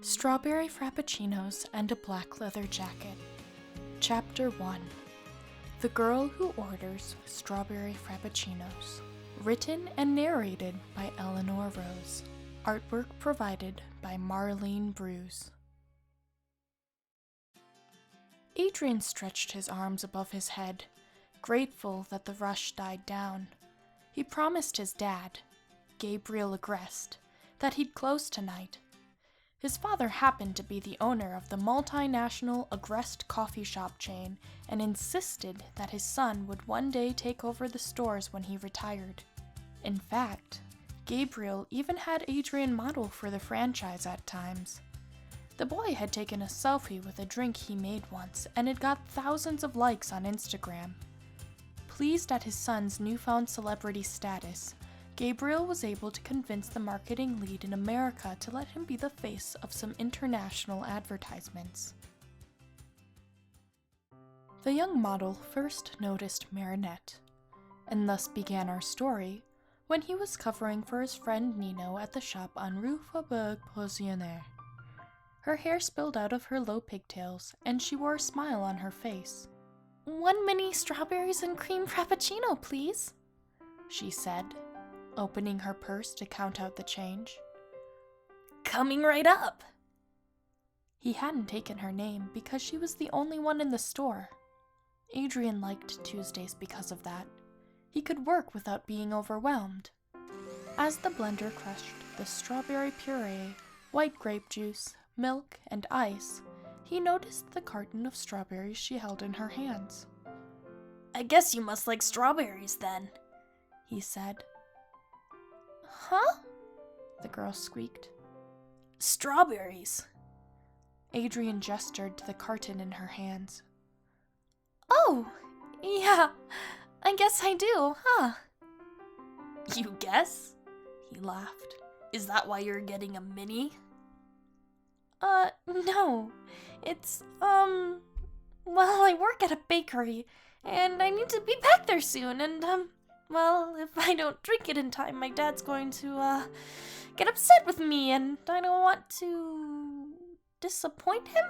Strawberry Frappuccinos and a Black Leather Jacket. Chapter 1. The Girl Who Orders Strawberry Frappuccinos. Written and narrated by Eleanor Rose. Artwork provided by Marlene Bruus. Adrien stretched his arms above his head, grateful that the rush died down. He promised his dad, Gabriel Agreste, that he'd close tonight. His father happened to be the owner of the multinational Agreste coffee shop chain and insisted that his son would one day take over the stores when he retired. In fact, Gabriel even had Adrien model for the franchise at times. The boy had taken a selfie with a drink he made once, and it got thousands of likes on Instagram. Pleased at his son's newfound celebrity status, Gabriel was able to convince the marketing lead in America to let him be the face of some international advertisements. The young model first noticed Marinette, and thus began our story, when he was covering for his friend Nino at the shop on Rue Faubourg Poissonnière. Her hair spilled out of her low pigtails, and she wore a smile on her face. "1 mini strawberries and cream frappuccino, please," she said, opening her purse to count out the change. "Coming right up." He hadn't taken her name because she was the only one in the store. Adrien liked Tuesdays because of that. He could work without being overwhelmed. As the blender crushed the strawberry puree, white grape juice, milk, and ice, he noticed the carton of strawberries she held in her hands. "I guess you must like strawberries then," he said. "Huh?" the girl squeaked. "Strawberries." Adrien gestured to the carton in her hands. "Oh, yeah, I guess I do, huh?" "You guess?" he laughed. "Is that why you're getting a mini?" No. It's, well, I work at a bakery, and I need to be back there soon, and, well, if I don't drink it in time, my dad's going to, get upset with me, and I don't want to disappoint him?"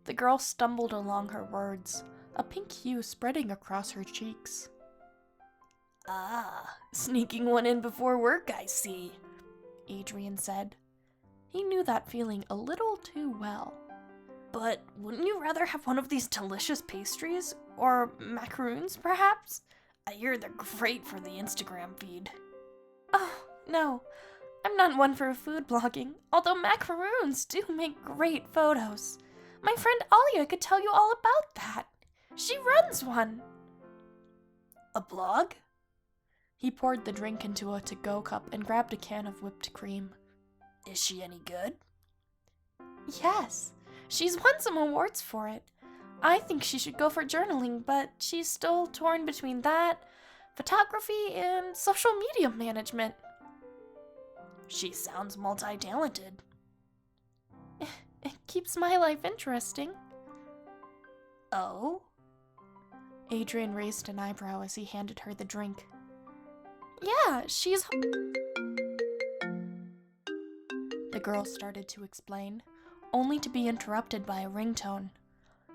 The girl stumbled along her words, a pink hue spreading across her cheeks. "Ah, sneaking one in before work, I see," Adrien said. He knew that feeling a little too well. "But wouldn't you rather have one of these delicious pastries? Or macaroons, perhaps? I hear they're great for the Instagram feed." "Oh, no. I'm not one for food blogging, although macaroons do make great photos. My friend Alia could tell you all about that. She runs one." "A blog?" He poured the drink into a to-go cup and grabbed a can of whipped cream. "Is she any good?" "Yes, she's won some awards for it. I think she should go for journaling, but she's still torn between that, photography, and social media management." "She sounds multi-talented." It keeps my life interesting." "Oh?" Adrien raised an eyebrow as he handed her the drink. "Yeah, she's..." The girl started to explain, only to be interrupted by a ringtone.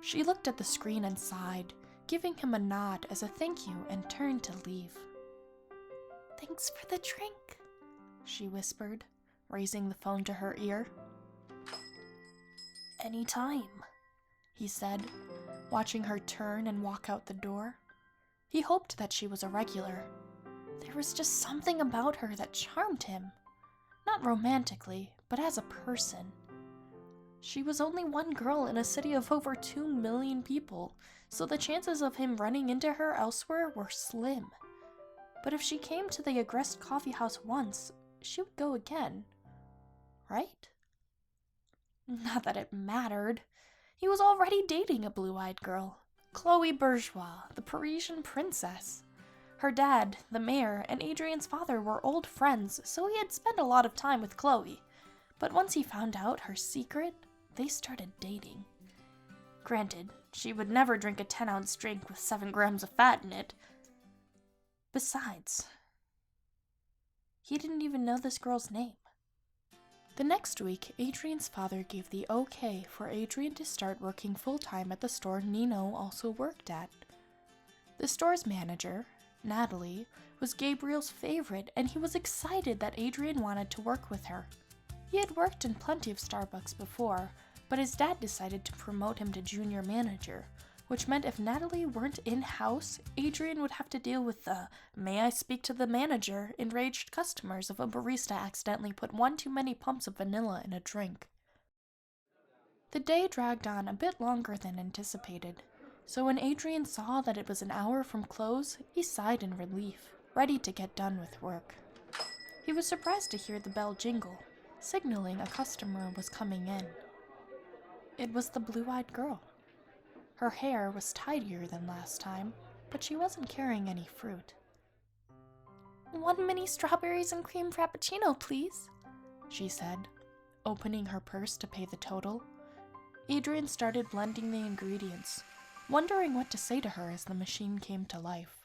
She looked at the screen and sighed, giving him a nod as a thank you, and turned to leave. "Thanks for the drink," she whispered, raising the phone to her ear. "Anytime," he said, watching her turn and walk out the door. He hoped that she was a regular. There was just something about her that charmed him. Not romantically, but as a person. She was only one girl in a city of over 2 million people, so the chances of him running into her elsewhere were slim. But if she came to the Agreste coffee house once, she would go again. Right? Not that it mattered. He was already dating a blue-eyed girl, Chloe Bourgeois, the Parisian princess. Her dad, the mayor, and Adrien's father were old friends, so he had spent a lot of time with Chloe. But once he found out her secret, they started dating. Granted, she would never drink a 10-ounce drink with 7 grams of fat in it. Besides, he didn't even know this girl's name. The next week, Adrien's father gave the okay for Adrien to start working full-time at the store Nino also worked at. The store's manager, Natalie, was Gabriel's favorite, and he was excited that Adrien wanted to work with her. He had worked in plenty of Starbucks before, but his dad decided to promote him to junior manager, which meant if Natalie weren't in-house, Adrien would have to deal with the "may I speak to the manager" enraged customers if a barista accidentally put one too many pumps of vanilla in a drink. The day dragged on a bit longer than anticipated, so when Adrien saw that it was an hour from close, he sighed in relief, ready to get done with work. He was surprised to hear the bell jingle, signaling a customer was coming in. It was the blue-eyed girl. Her hair was tidier than last time, but she wasn't carrying any fruit. "1 mini strawberries and cream frappuccino, please," she said, opening her purse to pay the total. Adrien started blending the ingredients, wondering what to say to her as the machine came to life.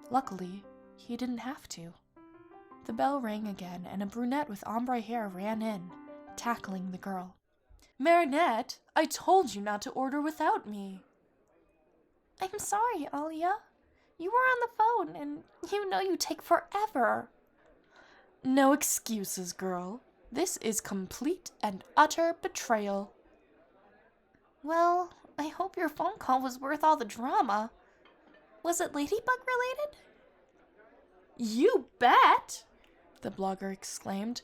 Luckily, he didn't have to. The bell rang again, and a brunette with ombre hair ran in, tackling the girl. "Marinette, I told you not to order without me." "I'm sorry, Alia. You were on the phone, and you know you take forever." "No excuses, girl. This is complete and utter betrayal." "Well, I hope your phone call was worth all the drama. Was it Ladybug related?" "You bet!" the blogger exclaimed.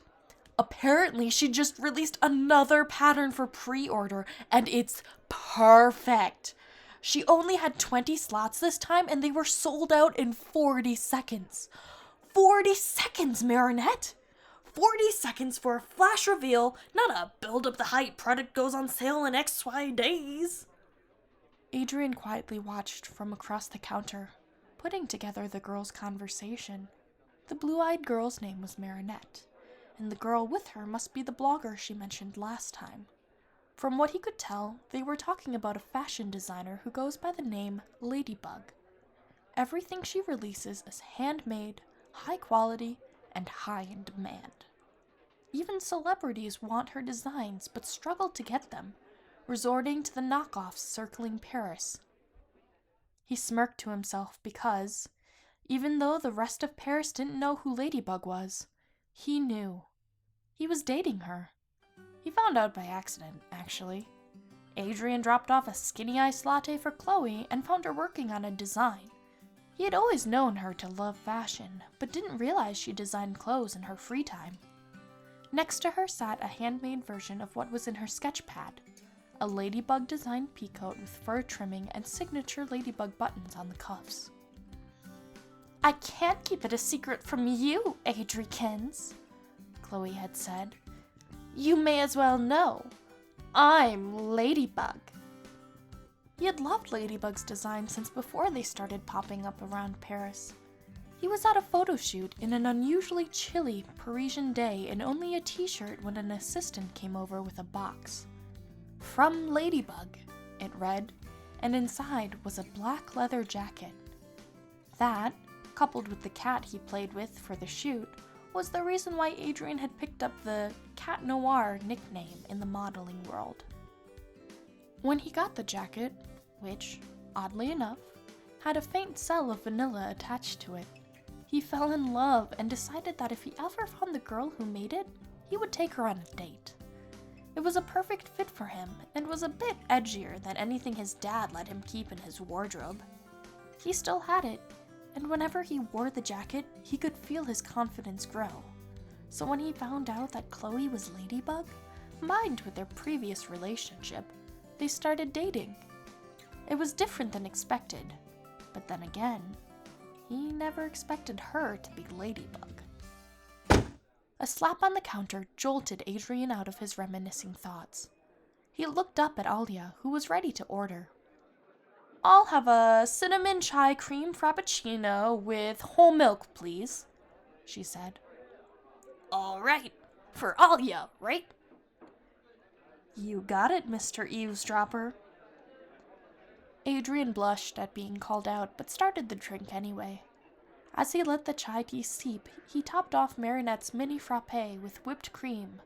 "Apparently, she just released another pattern for pre-order, and it's perfect. She only had 20 slots this time, and they were sold out in 40 seconds. 40 seconds, Marinette! 40 seconds for a flash reveal, not a build-up-the-hype product goes on sale in XY days." Adrien quietly watched from across the counter, putting together the girl's conversation. The blue-eyed girl's name was Marinette, and the girl with her must be the blogger she mentioned last time. From what he could tell, they were talking about a fashion designer who goes by the name Ladybug. Everything she releases is handmade, high quality, and high in demand. Even celebrities want her designs but struggle to get them, resorting to the knockoffs circling Paris. He smirked to himself because, even though the rest of Paris didn't know who Ladybug was, he knew. He was dating her. He found out by accident, actually. Adrien dropped off a skinny iced latte for Chloe and found her working on a design. He had always known her to love fashion, but didn't realize she designed clothes in her free time. Next to her sat a handmade version of what was in her sketch pad, a ladybug-designed peacoat with fur trimming and signature ladybug buttons on the cuffs. "I can't keep it a secret from you, Adrien," Chloe had said. "You may as well know. I'm Ladybug." He had loved Ladybug's design since before they started popping up around Paris. He was at a photo shoot in an unusually chilly Parisian day in only a t-shirt when an assistant came over with a box. "From Ladybug," it read, and inside was a black leather jacket. That, coupled with the cat he played with for the shoot, was the reason why Adrien had picked up the Cat Noir nickname in the modeling world. When he got the jacket, which, oddly enough, had a faint cell of vanilla attached to it, he fell in love and decided that if he ever found the girl who made it, he would take her on a date. It was a perfect fit for him and was a bit edgier than anything his dad let him keep in his wardrobe. He still had it, and whenever he wore the jacket, he could feel his confidence grow. So when he found out that Chloe was Ladybug, combined with their previous relationship, they started dating. It was different than expected, but then again, he never expected her to be Ladybug. A slap on the counter jolted Adrien out of his reminiscing thoughts. He looked up at Alia, who was ready to order. "I'll have a cinnamon chai cream frappuccino with whole milk, please," she said. "All right, for Alia, right?" "You got it, Mr. Eavesdropper." Adrien blushed at being called out, but started the drink anyway. As he let the chai tea steep, he topped off Marinette's mini frappe with whipped cream,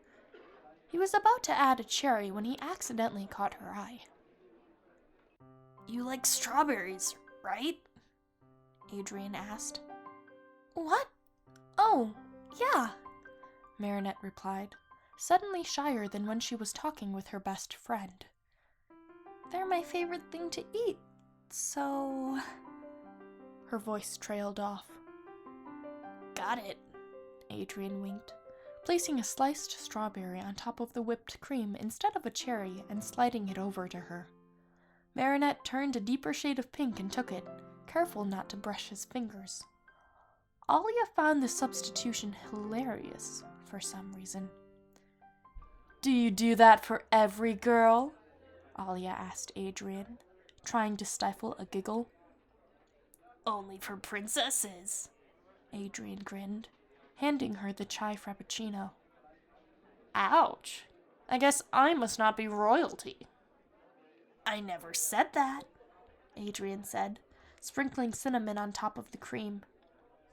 He was about to add a cherry when he accidentally caught her eye. You like strawberries, right? Adrien asked. What? Oh, yeah, Marinette replied, suddenly shyer than when she was talking with her best friend. They're my favorite thing to eat, so... Her voice trailed off. Got it, Adrien winked, placing a sliced strawberry on top of the whipped cream instead of a cherry and sliding it over to her. Marinette turned a deeper shade of pink and took it, careful not to brush his fingers. Alia found the substitution hilarious for some reason. Do you do that for every girl? Alia asked Adrien, trying to stifle a giggle. Only for princesses, Adrien grinned, handing her the chai frappuccino. Ouch. I guess I must not be royalty. I never said that, Adrien said, sprinkling cinnamon on top of the cream.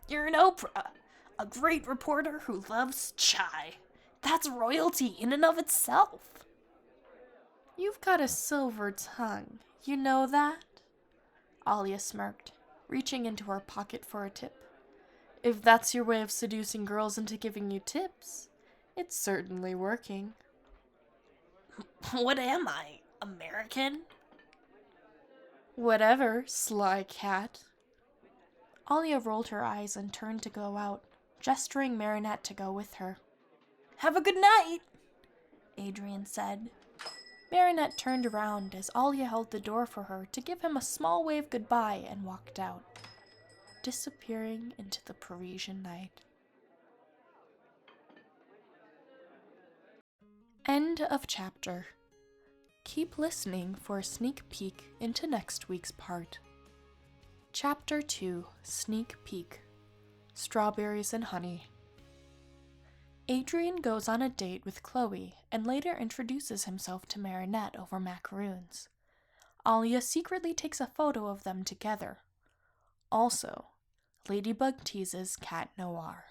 You're an Oprah, a great reporter who loves chai. That's royalty in and of itself. You've got a silver tongue, you know that? Alia smirked, reaching into her pocket for a tip. If that's your way of seducing girls into giving you tips, it's certainly working. What am I, American? Whatever, sly cat. Alia rolled her eyes and turned to go out, gesturing Marinette to go with her. Have a good night, Adrien said. Marinette turned around as Alia held the door for her to give him a small wave goodbye and walked out, disappearing into the Parisian night. End of chapter. Keep listening for a sneak peek into next week's part. Chapter 2, Sneak Peek. Strawberries and Honey. Adrien goes on a date with Chloe and later introduces himself to Marinette over macaroons. Alia secretly takes a photo of them together. Also, Ladybug teases Cat Noir.